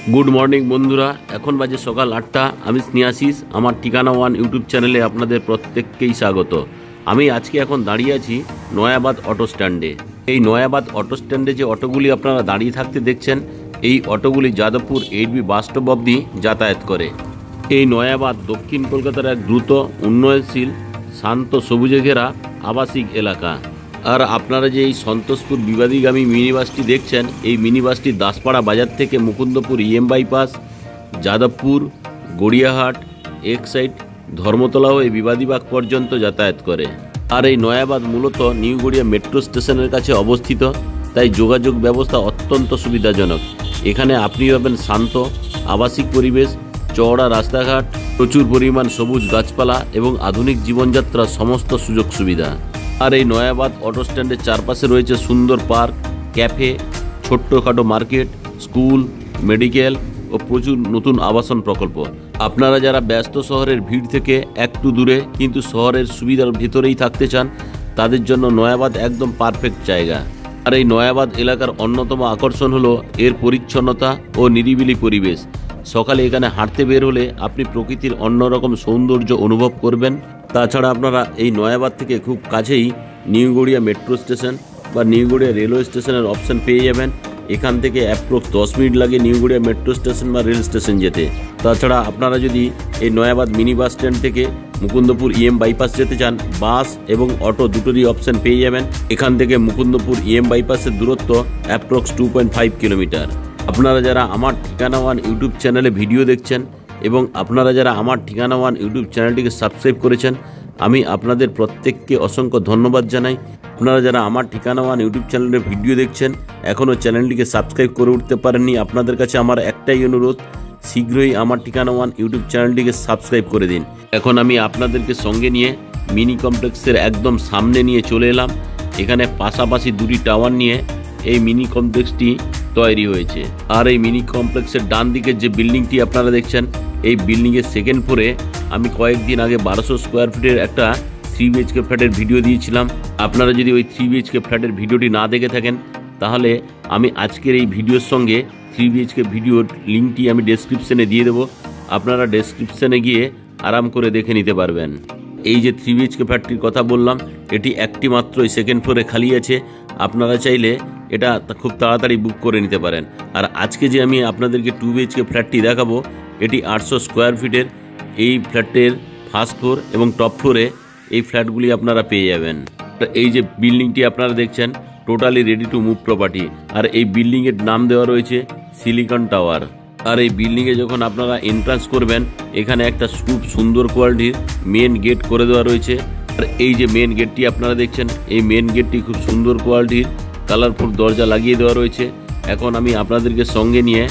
Good morning बंधुरा एखन बाजे सकाल 8टा। आमी स्नेहाशिष आमार ठिकाना वन यूट्यूब चैनेले आपनादेर प्रत्येककेई स्वागत। आमी आजके एखन दाड़िये आछि नयाबाद अटो स्टैंडे। এই নয়াবাদ অটো স্ট্যান্ডে যে অটোগুলি আপনারা দাঁড়িয়ে থাকতে দেখছেন, এই অটোগুলি যাদবপুর 8B বাস স্টপ অবধি যাতায়াত করে। এই নয়াবাদ দক্ষিণ কলকাতার এক দ্রুত উন্নয়নশীল শান্ত সবুজে ঘেরা আবাসিক এলাকা। আর আপনারা যে এই সন্তোষপুর বিবাদীগামী মিনি বাসটি দেখছেন, এই মিনি বাসটি দাসপাড়া বাজার থেকে Mukundapur EM bypass, Jadavpur, Gariahat, Exide, Dharmatala হয়ে বিবাদীবাগ পর্যন্ত যাতায়াত করে। আর এই নয়াবাদ মূলত নিউ গড়িয়া মেট্রো স্টেশনের কাছে অবস্থিত, তাই যোগাযোগ ব্যবস্থা অত্যন্ত সুবিধাজনক। এখানে আপনি পাবেন শান্ত আবাসিক পরিবেশ, চওড়া রাস্তাঘাট, প্রচুর পরিমাণ সবুজ গাছপালা এবং আধুনিক জীবনযাত্রার সমস্ত সুযোগ সুবিধা। আর এই নয়াবাদ অটো স্ট্যান্ডের চারপাশে রয়েছে সুন্দর পার্ক, ক্যাফে, ছোট্টখাটো মার্কেট, স্কুল, মেডিকেল ও প্রচুর নতুন আবাসন প্রকল্প। আপনারা যারা ব্যস্ত শহরের ভিড় থেকে একটু দূরে কিন্তু শহরের সুবিধার ভেতরেই থাকতে চান, তাদের জন্য নয়াবাদ একদম পারফেক্ট জায়গা। আর এই নয়াবাদ এলাকার অন্যতম আকর্ষণ হলো এর পরিচ্ছন্নতা ও নিরিবিলি পরিবেশ। সকালে এখানে হাঁটতে বের হলে আপনি প্রকৃতির অন্যরকম সৌন্দর্য অনুভব করবেন। তাছাড়া আপনারা এই নয়াবাদ থেকে খুব কাছেই নিউ গড়িয়া মেট্রো স্টেশন বা নিউ গড়িয়া রেলওয়ে স্টেশনের অপশন পেয়ে যাবেন। এখান থেকে অ্যাপ্রক্স 10 মিনিট লাগে নিউ গড়িয়া মেট্রো স্টেশন বা রেল স্টেশন যেতে। তাছাড়া আপনারা যদি এই নয়াবাদ মিনি বাস স্ট্যান্ড থেকে মুকুন্দপুর ইএম বাইপাস যেতে চান, বাস এবং অটো দুটোরই অপশন পেয়ে যাবেন। এখান থেকে মুকুন্দপুর ইএম বাইপাসের দূরত্ব অ্যাপ্রক্স 2.5 কিলোমিটার। আপনারা যারা আমার ঠিকানা ওয়ান ইউটিউব চ্যানেলে ভিডিও দেখছেন এবং আপনারা যারা আমার ঠিকানা ওয়ান ইউটিউব চ্যানেলটিকে সাবস্ক্রাইব করেছেন, আমি আপনাদের প্রত্যেককে অসংখ্য ধন্যবাদ জানাই। আপনারা যারা আমার ঠিকানা ওয়ান ইউটিউব চ্যানেলের ভিডিও দেখছেন, এখনও চ্যানেলটিকে সাবস্ক্রাইব করে উঠতে পারেননি, আপনাদের কাছে আমার একটাই অনুরোধ, শীঘ্রই আমার ঠিকানা ওয়ান ইউটিউব চ্যানেলটিকে সাবস্ক্রাইব করে দিন। এখন আমি আপনাদেরকে সঙ্গে নিয়ে মিনি কমপ্লেক্সের একদম সামনে নিয়ে চলে এলাম। এখানে পাশাপাশি দুটি টাওয়ার নিয়ে এই মিনি কমপ্লেক্সটি তৈরি হয়েছে। আর এই মিনি কমপ্লেক্সের ডান দিকের যে বিল্ডিংটি আপনারা দেখছেন, এই বিল্ডিংয়ের সেকেন্ড ফ্লোরে আমি কয়েকদিন আগে 1200 স্কোয়ার ফিটের একটা 3 BHK ফ্ল্যাটের ভিডিও দিয়েছিলাম। আপনারা যদি ওই 3 BHK ফ্ল্যাটের ভিডিওটি না দেখে থাকেন, তাহলে আমি আজকের এই ভিডিওর সঙ্গে 3 BHK ভিডিওর লিঙ্কটি আমি ডেসক্রিপশনে দিয়ে দেবো। আপনারা ডেসক্রিপশনে গিয়ে আরাম করে দেখে নিতে পারবেন। এই যে 3 BHK ফ্ল্যাটটির কথা বললাম, এটি একটি মাত্র সেকেন্ড ফ্লোরে খালি আছে। আপনারা চাইলে এটা খুব তাড়াতাড়ি বুক করে নিতে পারেন। আর আজকে যে আমি আপনাদেরকে 2 BHK ফ্ল্যাটটি দেখাবো, এটি 800 স্কোয়ার ফিটের। এই ফ্ল্যাটের ফার্স্ট ফ্লোর এবং টপ ফ্লোরে এই ফ্ল্যাটগুলি আপনারা পেয়ে যাবেন। এই যে বিল্ডিংটি আপনারা দেখছেন, totally ready to move property. আর এই বিল্ডিংয়ের নাম দেওয়া রয়েছে সিলিকন টাওয়ার। আর এই বিল্ডিংয়ে যখন আপনারা এন্ট্রান্স করবেন, এখানে একটা খুব সুন্দর কোয়ালিটির মেন গেট করে দেওয়া রয়েছে। আর এই যে মেন গেটটি আপনারা দেখছেন, এই মেন গেটটি খুব সুন্দর কোয়ালিটির কালারফুল দরজা লাগিয়ে দেওয়া রয়েছে। এখন আমি আপনাদেরকে সঙ্গে নিয়ে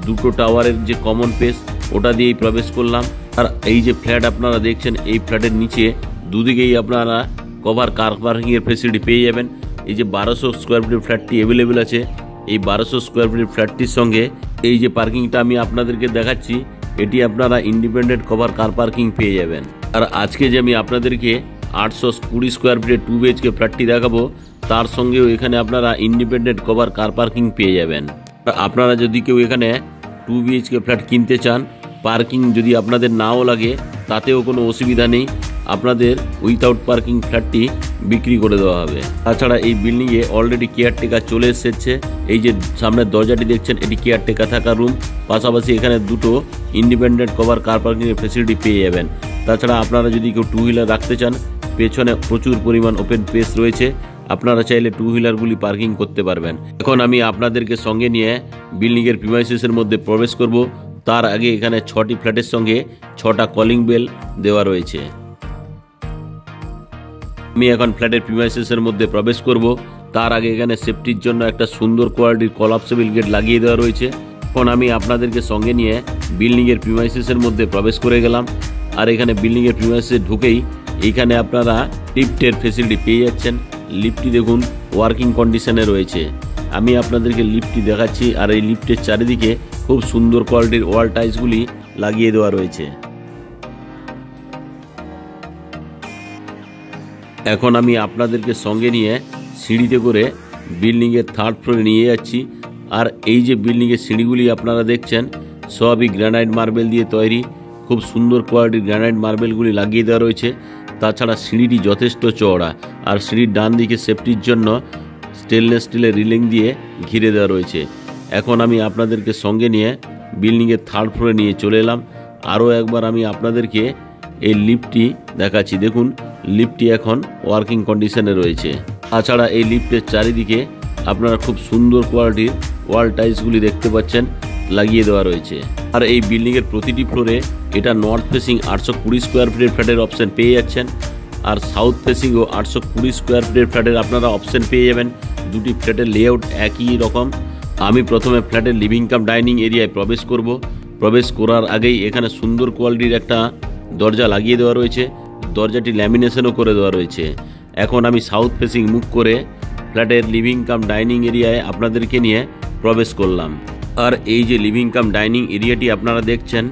দুটো টাওয়ারের যে কমন পেস, ওটা দিয়েই প্রবেশ করলাম। আর এই যে ফ্ল্যাট আপনারা দেখছেন, এই ফ্ল্যাটের নিচে দুদিকেই আপনারা কভার কার পার্কিংয়ের ফেসিলিটি পেয়ে যাবেন। এই যে 1200 স্কোয়ার ফিটের ফ্ল্যাটটি অ্যাভেলেবেল আছে, এই 1200 স্কোয়ার ফিটের ফ্ল্যাটটির সঙ্গে এই যে পার্কিংটা আমি আপনাদেরকে দেখাচ্ছি, এটি আপনারা ইন্ডিপেন্ডেন্ট কভার কার পার্কিং পেয়ে যাবেন। আর আজকে যে আমি আপনাদেরকে 820 স্কোয়ার ফিটের 2 BHK ফ্ল্যাটটি দেখাবো, তার সঙ্গেও এখানে আপনারা ইন্ডিপেন্ডেন্ট কভার কার পার্কিং পেয়ে যাবেন। আপনারা যদি কেউ এখানে 2 BHK ফ্ল্যাট কিনতে চান, পার্কিং যদি আপনাদের নাও লাগে, তাতেও কোনো অসুবিধা নেই, আপনাদের উইথাউট পার্কিং ফ্ল্যাটটি বিক্রি করে দেওয়া হবে। তাছাড়া এই বিল্ডিংয়ে অলরেডি কেয়ারটেকার চলে এসেছে। এই যে সামনের দরজাটি দেখছেন, এটি কেয়ারটেকার থাকার রুম। পাশাপাশি এখানে দুটো ইন্ডিপেন্ডেন্ট কভার কার পার্কিংয়ের ফেসিলিটি পেয়ে যাবেন। তাছাড়া আপনারা যদি কেউ 2 হুইলার রাখতে চান, পেছনে প্রচুর পরিমাণ ওপেন স্পেস রয়েছে, আপনারা চাইলে 2 হুইলারগুলি পার্কিং করতে পারবেন। এখন আমি আপনাদেরকে সঙ্গে নিয়ে বিল্ডিংয়ের প্রিমাইসেসের মধ্যে প্রবেশ করব। তার আগে এখানে 6টি ফ্ল্যাটের সঙ্গে 6টা কলিং বেল দেওয়া রয়েছে। আমি এখন ফ্ল্যাটের প্রিমাইসেসের মধ্যে প্রবেশ করব। তার আগে এখানে সেফটির জন্য একটা সুন্দর কোয়ালিটির কলাপসেবল গেট লাগিয়ে দেওয়া রয়েছে। এখন আমি আপনাদেরকে সঙ্গে নিয়ে বিল্ডিংয়ের প্রিমাইসেসের মধ্যে প্রবেশ করে গেলাম। আর এখানে বিল্ডিংয়ের প্রিমাইসে ঢুকেই এইখানে আপনারা লিফটের ফেসিলিটি পেয়ে যাচ্ছেন। লিফটটি দেখুন ওয়ার্কিং কন্ডিশনে রয়েছে। আমি আপনাদেরকে লিফটটি দেখাচ্ছি। আর এই লিফটের চারিদিকে খুব সুন্দর কোয়ালিটির ওয়াল টাইলসগুলি লাগিয়ে দেওয়া রয়েছে। এখন আমি আপনাদেরকে সঙ্গে নিয়ে সিঁড়িতে করে বিল্ডিংয়ের 3rd ফ্লোরে নিয়ে যাচ্ছি। আর এই যে বিল্ডিংয়ের সিঁড়িগুলি আপনারা দেখছেন সবই গ্রানাইট মার্বেল দিয়ে তৈরি। খুব সুন্দর কোয়ালিটির গ্রানাইট মার্বেলগুলি লাগিয়ে দেওয়া রয়েছে। তাছাড়া সিঁড়িটি যথেষ্ট চওড়া, আর সিঁড়ির ডান দিকে সেফটির জন্য স্টেনলেস স্টিলের রিলিং দিয়ে ঘিরে দেওয়া রয়েছে। এখন আমি আপনাদেরকে সঙ্গে নিয়ে বিল্ডিংয়ের থার্ড ফ্লোরে নিয়ে চলে এলাম। আরও একবার আমি আপনাদেরকে এই লিফটটি দেখাচ্ছি। দেখুন, লিফটটি এখন ওয়ার্কিং কন্ডিশনে রয়েছে। তাছাড়া এই লিফটের চারিদিকে আপনারা খুব সুন্দর কোয়ালিটির ওয়াল টাইলসগুলি দেখতে পাচ্ছেন লাগিয়ে দেওয়া রয়েছে। আর এই বিল্ডিংয়ের প্রতিটি ফ্লোরে এটা নর্থ ফেসিং 820 স্কোয়ার ফিটের ফ্ল্যাটের অপশান পেয়ে যাচ্ছেন, আর সাউথ ফেসিংও 820 স্কোয়ার ফিটের ফ্ল্যাটের আপনারা অপশান পেয়ে যাবেন। দুটি ফ্ল্যাটের লেআউট একই রকম। আমি প্রথমে ফ্ল্যাটের লিভিং কাম ডাইনিং এরিয়ায় প্রবেশ করব। প্রবেশ করার আগেই এখানে সুন্দর কোয়ালিটির একটা দরজা লাগিয়ে দেওয়া রয়েছে। দরজাটি ল্যামিনেশনও করে দেওয়া রয়েছে। এখন আমি সাউথ ফেসিং মুখ করে ফ্ল্যাটের লিভিং কাম ডাইনিং এরিয়ায় আপনাদেরকে নিয়ে প্রবেশ করলাম। আর এই যে লিভিং কাম ডাইনিং এরিয়াটি আপনারা দেখছেন,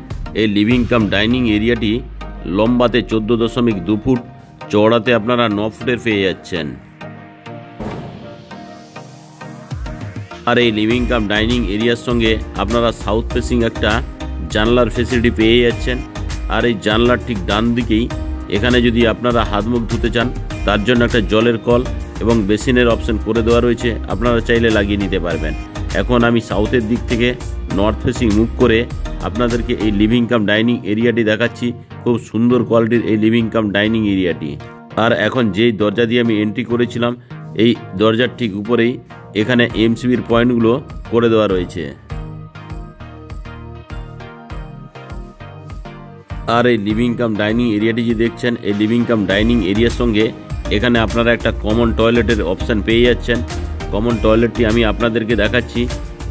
এই লিভিং কাম ডাইনিং এরিয়াটি লম্বাতে 14.2 ফুট, চওড়াতে আপনারা 9 ফুটের পেয়ে যাচ্ছেন। আর এই লিভিং কাম ডাইনিং এরিয়ার সঙ্গে আপনারা সাউথ ফেসিং একটা জানলার ফেসিলিটি পেয়ে যাচ্ছেন। আর এই জানলার ঠিক ডান দিকেই এখানে যদি আপনারা হাত মুখ ধুতে চান তার জন্য একটা জলের কল এবং বেসিনের অপশন করে দেওয়া রয়েছে, আপনারা চাইলে লাগিয়ে নিতে পারবেন। এখন আমি সাউথের দিক থেকে নর্থ ফেসিং মুভ করে আপনাদেরকে এই লিভিং কাম ডাইনিং এরিয়াটি দেখাচ্ছি। খুব সুন্দর কোয়ালিটির এই লিভিং কাম ডাইনিং এরিয়াটি। আর এখন যেই দরজা দিয়ে আমি এন্ট্রি করেছিলাম, এই দরজার ঠিক উপরেই এখানে এমসিবির পয়েন্টগুলো করে দেওয়া রয়েছে। আর এই লিভিং কাম ডাইনিং এরিয়াটি যে দেখছেন, এই লিভিং কাম ডাইনিং এরিয়ার সঙ্গে এখানে আপনারা একটা কমন টয়লেটের অপশান পেয়ে যাচ্ছেন। কমন টয়লেটটি আমি আপনাদেরকে দেখাচ্ছি।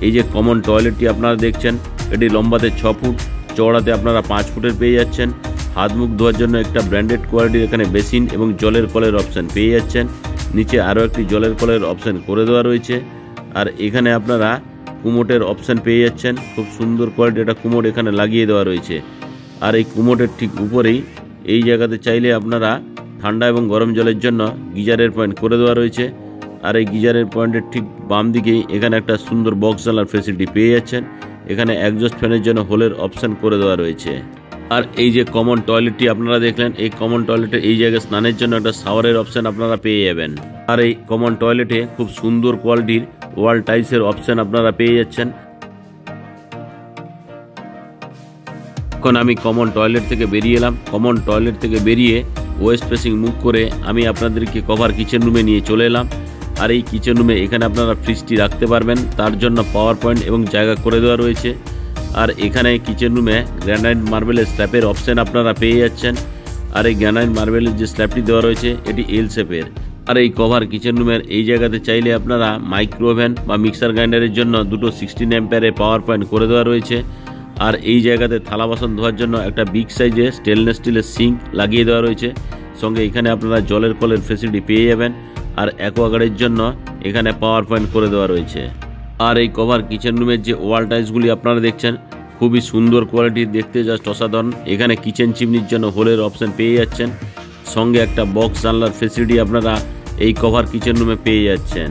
এই যে কমন টয়লেটটি আপনারা দেখছেন, এটি লম্বাতে 6 ফুট, চওড়াতে আপনারা 5 ফুটের পেয়ে যাচ্ছেন। হাত মুখ ধোয়ার জন্য একটা ব্র্যান্ডেড কোয়ালিটির এখানে বেসিন এবং জলের কলের অপশান পেয়ে যাচ্ছেন। নিচে আরও একটি জলের কলের অপশান করে দেওয়া রয়েছে। আর এখানে আপনারা কুমোটের অপশান পেয়ে যাচ্ছেন। খুব সুন্দর কোয়ালিটির একটা কুমোট এখানে লাগিয়ে দেওয়া রয়েছে। আর এই কুমোটের ঠিক উপরেই এই জায়গাতে চাইলে আপনারা ঠান্ডা এবং গরম জলের জন্য গিজারের পয়েন্ট করে দেওয়া রয়েছে। আর এই গিজারের পয়েন্টের ঠিক বাম দিকেই এখানে একটা সুন্দর বক্স জানলার ফেসিলিটি পেয়ে যাচ্ছেন। এখানে একজস্ট ফ্যানের জন্য হোলের অপশান করে দেওয়া রয়েছে। আর এই যে কমন টয়লেটটি আপনারা দেখলেন, এই কমন টয়লেটে এই জায়গায় স্নানের জন্য একটা শাওয়ারের অপশান আপনারা পেয়ে যাবেন। আর এই কমন টয়লেটে খুব সুন্দর কোয়ালিটির ওয়াল টাইলসের অপশান আপনারা পেয়ে যাচ্ছেন। এখন আমি কমন টয়লেট থেকে বেরিয়ে এলাম। কমন টয়লেট থেকে বেরিয়ে ওয়েস্ট ফেসিং মুভ করে আমি আপনাদেরকে কভার কিচেন রুমে নিয়ে চলে এলাম। আর এই কিচেন রুমে এখানে আপনারা ফ্রিজটি রাখতে পারবেন, তার জন্য পাওয়ার পয়েন্ট এবং জায়গা করে দেওয়া রয়েছে। আর এখানে কিচেন রুমে গ্রানাইট মার্বেলের স্ল্যাবের অপশান আপনারা পেয়ে যাচ্ছেন। আর এই গ্রানাইট মার্বেলের যে স্ল্যাবটি দেওয়া রয়েছে এটি এল শেপের। আর এই কভার কিচেন রুমের এই জায়গাতে চাইলে আপনারা মাইক্রো ওভেন বা মিক্সার গ্রাইন্ডারের জন্য দুটো 16 অ্যাম্পিয়ারের পাওয়ার পয়েন্ট করে দেওয়া রয়েছে। আর এই জায়গাতে থালা বাসন ধোয়ার জন্য একটা বিগ সাইজে স্টেনলেস স্টিলের সিঙ্ক লাগিয়ে দেওয়া রয়েছে। সঙ্গে এখানে আপনারা জলের কলের ফেসিলিটি পেয়ে যাবেন। আর অ্যাকোয়াগার্ডের জন্য এখানে পাওয়ার পয়েন্ট করে দেওয়া রয়েছে। আর এই কভার কিচেন রুমের যে ওয়াল টাইলসগুলি আপনারা দেখছেন, খুবই সুন্দর কোয়ালিটির, দেখতে জাস্ট অসাধারণ। এখানে কিচেন চিমনির জন্য হোলের অপশান পেয়ে যাচ্ছেন। সঙ্গে একটা বক্স জানলার ফেসিলিটি আপনারা এই কভার কিচেন রুমে পেয়ে যাচ্ছেন।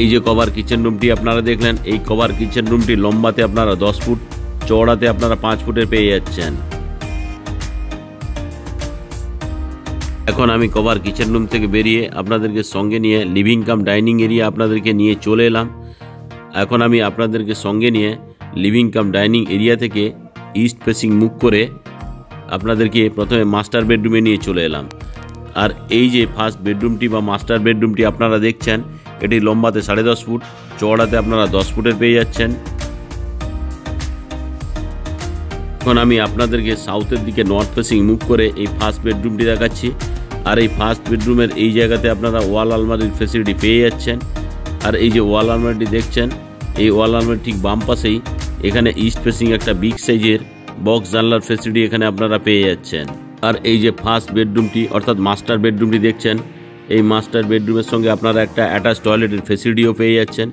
এই যে কভার কিচেন রুমটি আপনারা দেখলেন, এই কভার কিচেন রুমটি লম্বাতে আপনারা 10 ফুট, চওড়াতে আপনারা 5 ফুটের পেয়ে যাচ্ছেন। এখন আমি কভার কিচেন রুম থেকে বেরিয়ে আপনাদেরকে সঙ্গে নিয়ে লিভিং কাম ডাইনিং এরিয়া আপনাদেরকে নিয়ে চলে এলাম। এখন আমি আপনাদেরকে সঙ্গে নিয়ে লিভিং কাম ডাইনিং এরিয়া থেকে ইস্ট ফেসিং মুভ করে আপনাদেরকে প্রথমে মাস্টার বেডরুমে নিয়ে চলে এলাম। আর এই যে ফার্স্ট বেডরুমটি বা মাস্টার বেডরুমটি আপনারা দেখছেন, এটি লম্বাতে 10.5 ফুট, চওড়াতে আপনারা 10 ফুটের পেয়ে যাচ্ছেন। এখন আমি আপনাদেরকে সাউথের দিকে নর্থ ফেসিং মুভ করে এই ফার্স্ট বেডরুমটি দেখাচ্ছি। আর এই ফার্স্ট বেডরুমের এই জায়গাতে আপনারা ওয়াল আলমারির ফেসিলিটি পেয়ে যাচ্ছেন। আর এই যে ওয়াল আলমারিটি দেখছেন, এই ওয়াল আলমারি ঠিক বাম পাশেই এখানে ইস্ট ফেসিং একটা বিগ সাইজের বক্স জানলার ফেসিলিটি এখানে আপনারা পেয়ে যাচ্ছেন। আর এই যে ফার্স্ট বেডরুমটি অর্থাৎ মাস্টার বেডরুমটি দেখছেন, এই মাস্টার বেডরুমের সঙ্গে আপনারা একটা অ্যাটাচ টয়লেটের ফেসিলিটিও পেয়ে যাচ্ছেন।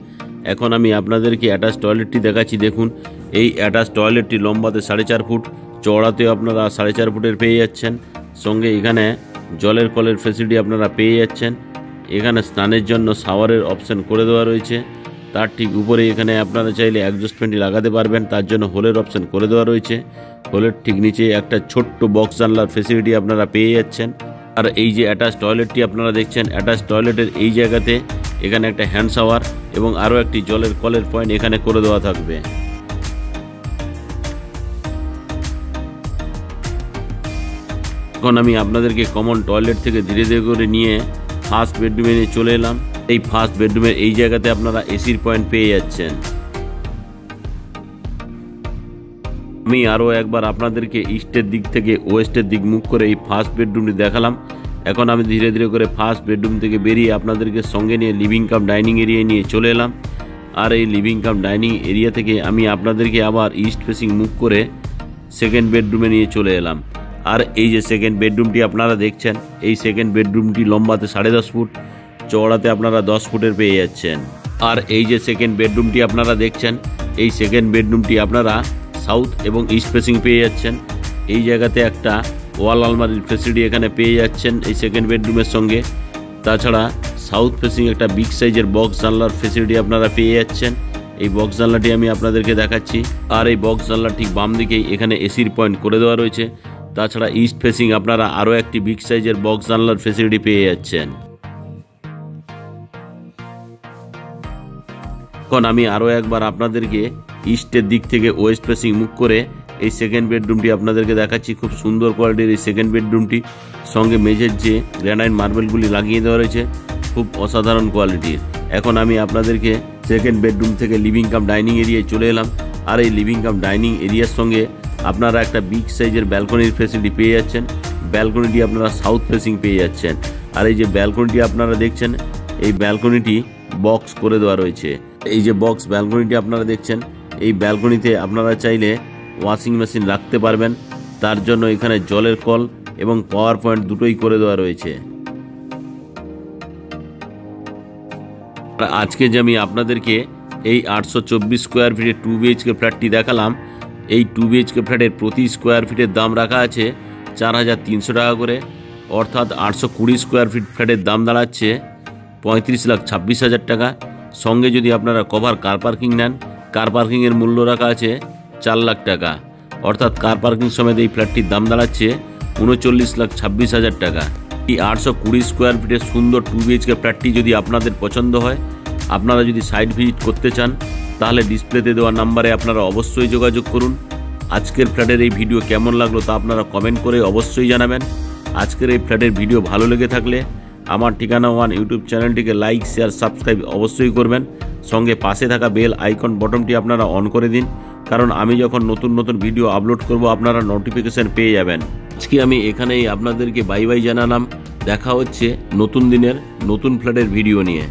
এখন আমি আপনাদেরকে অ্যাটাচ টয়লেটটি দেখাচ্ছি। দেখুন, এই অ্যাটাচ টয়লেটটি লম্বাতে 4.5 ফুট, চওড়াতেও আপনারা 4.5 ফুটের পেয়ে যাচ্ছেন। সঙ্গে এখানে জলের কলের ফেসিলিটি আপনারা পেয়ে যাচ্ছেন। এখানে স্নানের জন্য শাওয়ারের অপশন করে দেওয়া রয়েছে। তার ঠিক উপরে এখানে আপনারা চাইলে এক্সস্ট ফ্যানটি লাগাতে পারবেন, তার জন্য হোলের অপশন করে দেওয়া রয়েছে। হোলের ঠিক নিচে একটা ছোট্ট বক্স জানলার ফেসিলিটি আপনারা পেয়ে যাচ্ছেন। আর এই যে অ্যাটাচ টয়লেটটি আপনারা দেখছেন, অ্যাটাচ টয়লেটের এই জায়গাতে এখানে একটা হ্যান্ড শাওয়ার এবং আরও একটি জলের কলের পয়েন্ট এখানে করে দেওয়া থাকবে। এখন আমি আপনাদেরকে কমন টয়লেট থেকে ধীরে ধীরে করে নিয়ে ফার্স্ট বেডরুমে নিয়ে চলে এলাম। এই ফার্স্ট বেডরুমের এই জায়গাতে আপনারা এসির পয়েন্ট পেয়ে যাচ্ছেন। আমি আরও একবার আপনাদেরকে ইস্টের দিক থেকে ওয়েস্টের দিক মুখ করে এই ফার্স্ট বেডরুমটি দেখালাম। এখন আমি ধীরে ধীরে করে ফার্স্ট বেডরুম থেকে বেরিয়ে আপনাদেরকে সঙ্গে নিয়ে লিভিং কাম ডাইনিং এরিয়ায় নিয়ে চলে এলাম। আর এই লিভিং কাম ডাইনিং এরিয়া থেকে আমি আপনাদেরকে আবার ইস্ট ফেসিং মুখ করে সেকেন্ড বেডরুমে নিয়ে চলে এলাম। আর এই যে সেকেন্ড বেডরুমটি আপনারা দেখছেন, এই সেকেন্ড বেডরুমটি লম্বাতে 10.5 ফুট, চওড়াতে আপনারা 10 ফুটের পেয়ে যাচ্ছেন। আর এই যে সেকেন্ড বেডরুমটি আপনারা দেখছেন, এই সেকেন্ড বেডরুমটি আপনারা সাউথ এবং ইস্ট ফেসিং পেয়ে যাচ্ছেন। এই জায়গাতে একটা ওয়াল আলমারির ফেসিলিটি এখানে পেয়ে যাচ্ছেন এই সেকেন্ড বেডরুমের সঙ্গে। তাছাড়া সাউথ ফেসিং একটা বিগ সাইজের বক্স জানলার ফেসিলিটি আপনারা পেয়ে যাচ্ছেন। এই বক্স জানলাটি আমি আপনাদেরকে দেখাচ্ছি। আর এই বক্স জানলার ঠিক বাম দিকেই এখানে এসির পয়েন্ট করে দেওয়া রয়েছে। তাছাড়া ইস্ট ফেসিং আপনারা আরও একটি বিগ সাইজের বক্স জানলার ফেসিলিটি পেয়ে যাচ্ছেন। এখন আমি আরও একবার আপনাদেরকে ইস্টের দিক থেকে ওয়েস্ট ফেসিং মুখ করে এই সেকেন্ড বেডরুমটি আপনাদেরকে দেখাচ্ছি। খুব সুন্দর কোয়ালিটির এই সেকেন্ড বেডরুমটি, সঙ্গে মেঝের যে গ্রানাইট মার্বেলগুলি লাগিয়ে দেওয়া রয়েছে খুব অসাধারণ কোয়ালিটির। এখন আমি আপনাদেরকে সেকেন্ড বেডরুম থেকে লিভিং কাম ডাইনিং এরিয়ায় চলে এলাম। আর এই লিভিং কাম ডাইনিং এরিয়ার সঙ্গে আপনারা একটা বিগ সাইজের ব্যালকনির ফেসিলিটি পেয়ে যাচ্ছেন। ব্যালকনিটি আপনারা সাউথ ফেসিং পেয়ে যাচ্ছেন। আর এই যে ব্যালকনিটি আপনারা দেখছেন, এই ব্যালকনিটি বক্স করে দেওয়া রয়েছে। এই যে বক্স ব্যালকনিটি আপনারা দেখছেন, এই ব্যালকনিতে আপনারা চাইলে ওয়াশিং মেশিন রাখতে পারবেন। তার জন্য এখানে জলের কল এবং পাওয়ার পয়েন্ট দুটোই করে দেওয়া রয়েছে। আজকে যে আমি আপনাদেরকে এই 824 স্কোয়ার ফিটের 2 BHK ফ্ল্যাটটি দেখালাম, এই 2 BHK ফ্ল্যাটের প্রতি স্কোয়ার ফিটের দাম রাখা আছে 4,300 টাকা করে, অর্থাৎ 820 স্কোয়ার ফিট ফ্ল্যাটের দাম দাঁড়াচ্ছে 35,26,000 টাকা। সঙ্গে যদি আপনারা কভার কার পার্কিং নেন, কার পার্কিংয়ের মূল্য রাখা আছে 4 লাখ টাকা, অর্থাৎ কার পার্কিং সমেত এই ফ্ল্যাটটির দাম দাঁড়াচ্ছে 39,26,000 টাকা। এই 820 স্কোয়ার ফিটের সুন্দর 2 BHK ফ্ল্যাটটি যদি আপনাদের পছন্দ হয়, আপনারা যদি সাইট ভিজিট করতে চান, তাহলে ডিসপ্লেতে দেওয়া নাম্বারে আপনারা অবশ্যই যোগাযোগ করুন। আজকের ফ্ল্যাটের এই ভিডিও কেমন লাগলো তা আপনারা কমেন্ট করে অবশ্যই জানাবেন। আজকের এই ফ্ল্যাটের ভিডিও ভালো লেগে থাকলে আমার ঠিকানা ওয়ান ইউটিউব চ্যানেলটিকে লাইক, শেয়ার, সাবস্ক্রাইব অবশ্যই করবেন। সঙ্গে পাশে থাকা বেল আইকন বটনটি আপনারা অন করে দিন, কারণ আমি যখন নতুন নতুন ভিডিও আপলোড করব আপনারা নোটিফিকেশান পেয়ে যাবেন। আজকে আমি এখানেই আপনাদেরকে বাই বাই জানালাম। দেখা হচ্ছে নতুন দিনের নতুন ফ্ল্যাটের ভিডিও নিয়ে।